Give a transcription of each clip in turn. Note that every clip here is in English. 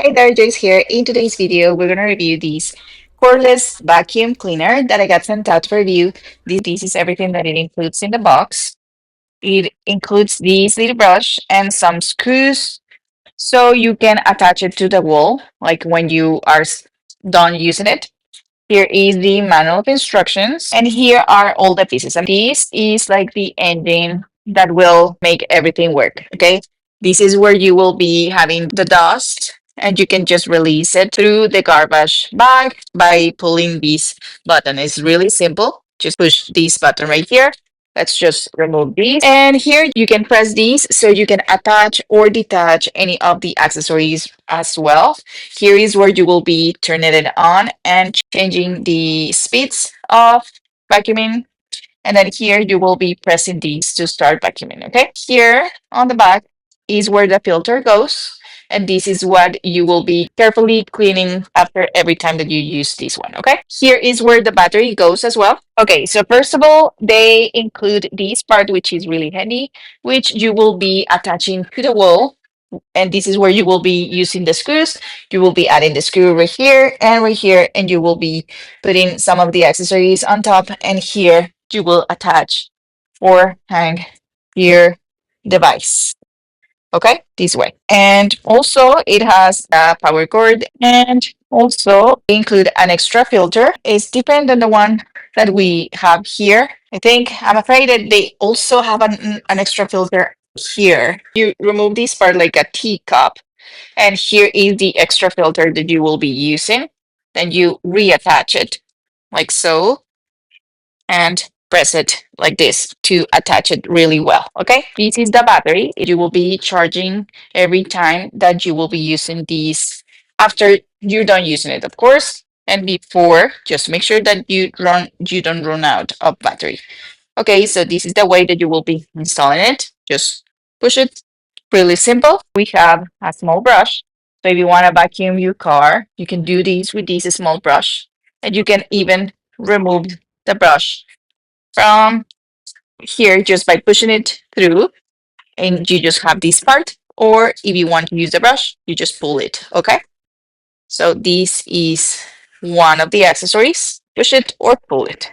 Hey there, Joyce here. In today's video, we're going to review this cordless vacuum cleaner that I got sent out for review. This is everything that it includes in the box. It includes this little brush and some screws so you can attach it to the wall, like when you are done using it. Here is the manual of instructions, and here are all the pieces. And this is like the engine that will make everything work. Okay. This is where you will be having the dust, and you can just release it through the garbage bag by pulling this button. It's really simple. Just push this button right here. Let's just remove these. And here you can press these so you can attach or detach any of the accessories as well. Here is where you will be turning it on and changing the speeds of vacuuming. And then here you will be pressing these to start vacuuming, okay? Here on the back is where the filter goes. And this is what you will be carefully cleaning after every time that you use this one, okay? Here is where the battery goes as well. Okay, so first of all, they include this part, which is really handy, which you will be attaching to the wall, and this is where you will be using the screws. You will be adding the screw right here, and you will be putting some of the accessories on top, and here you will attach or hang your device. Okay, this way. And also it has a power cord, and also they include an extra filter. It's different than the one that we have here. I'm afraid that they also have an extra filter here. You remove this part like a teacup, and here is the extra filter that you will be using. Then you reattach it like so, and press it like this to attach it really well. Okay, this is the battery. You will be charging every time that you will be using these after you're done using it, of course. And before, just make sure that you don't run out of battery. Okay, so this is the way that you will be installing it. Just push it. Really simple. We have a small brush. So if you want to vacuum your car, you can do this with this small brush. And you can even remove the brush from here just by pushing it through, and you just have this part. Or if you want to use the brush, you just pull it. Okay, so this is one of the accessories. Push it or pull it,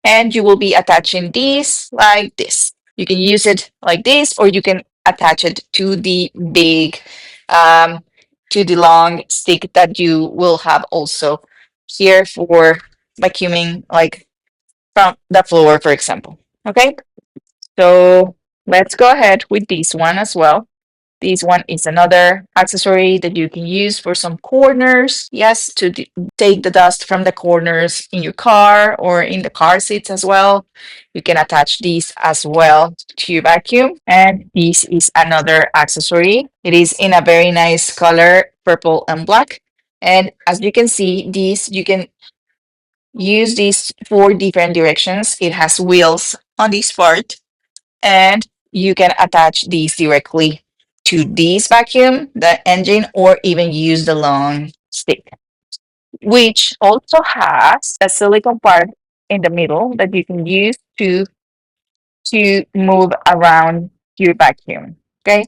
and you will be attaching these like this. You can use it like this, or you can attach it to the big to the long stick that you will have also here for vacuuming, like from the floor, for example. Okay, so let's go ahead with this one as well. This one is another accessory that you can use for some corners. Yes, to take the dust from the corners in your car or in the car seats as well. You can attach these as well to your vacuum. And this is another accessory. It is in a very nice color, purple and black. And as you can see, these you can use these for different directions. It has wheels on this part, and you can attach these directly to this vacuum, the engine, or even use the long stick, which also has a silicone part in the middle that you can use to move around your vacuum. Okay,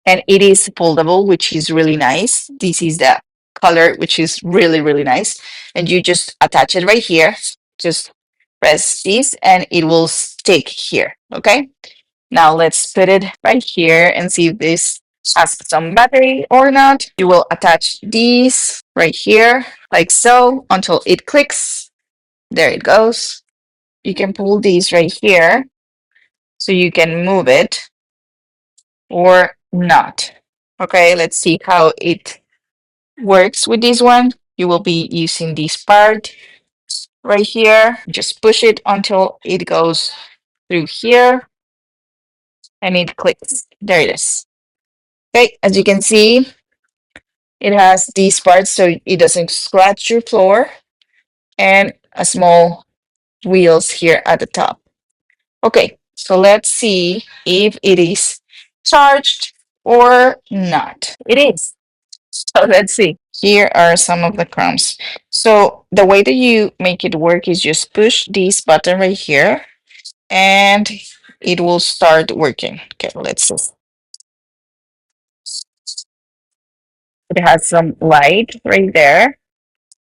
and it is foldable, which is really nice. This is the color, which is really nice, and you just attach it right here. Just press this, and it will stick here. Okay, now let's put it right here and see if this has some battery or not. You will attach these right here like so until it clicks. There it goes. You can pull these right here so you can move it or not. Okay, let's see how it works with this one. You will be using this part right here. Just push it until it goes through here and it clicks. There it is. Okay, as you can see, it has these parts so it doesn't scratch your floor, and a small wheels here at the top. Okay, so let's see if it is charged or not. It is. So let's see. Here are some of the crumbs. So the way that you make it work is just push this button right here and it will start working. Okay, let's see. It has some light right there,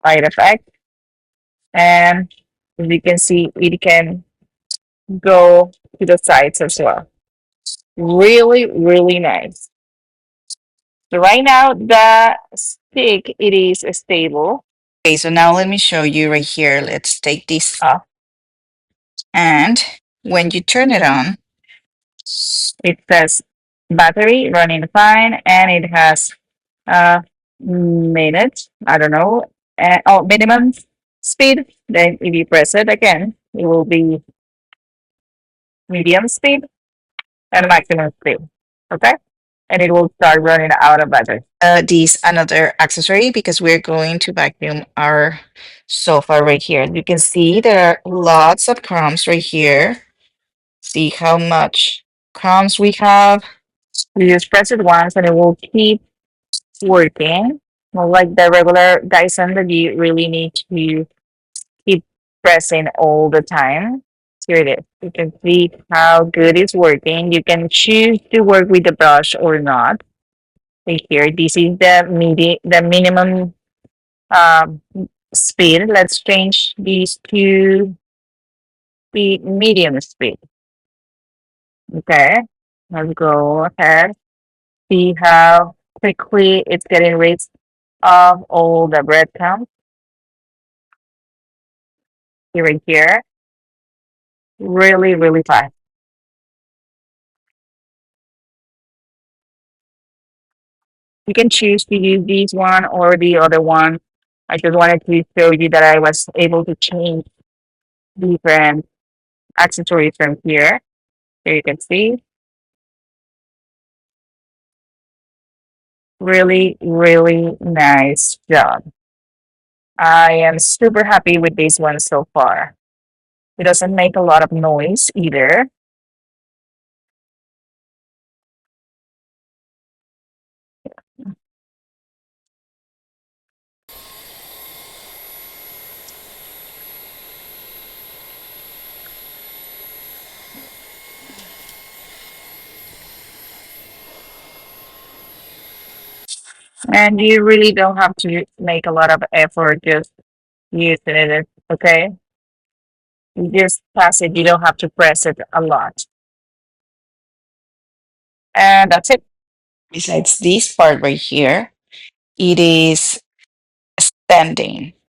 light effect. And as you can see, it can go to the sides as well. Really, really nice. So right now the stick, it is stable. Okay, so now let me show you right here. Let's take this off. And when you turn it on, it says battery running fine, and it has minutes. I don't know. Oh, minimum speed. Then if you press it again, it will be medium speed and maximum speed. Okay, and it will start running out of battery. This another accessory because we're going to vacuum our sofa right here. You can see there are lots of crumbs right here. See how much crumbs we have. You just press it once and it will keep working. Not like the regular Dyson that you really need to keep pressing all the time. Here it is. You can see how good it's working. You can choose to work with the brush or not. Right here, this is the minimum um, speed. Let's change these to the medium speed. Okay, let's go ahead. See how quickly it's getting rid of all the breadcrumbs here and here. Really, really fast. You can choose to use this one or the other one. I just wanted to show you that I was able to change different accessories from here. Here you can see. Really, really nice job. I am super happy with this one so far. It doesn't make a lot of noise either. And you really don't have to make a lot of effort just using it, okay? You just pass it, you don't have to press it a lot. And that's it. Besides this part right here, it is standing.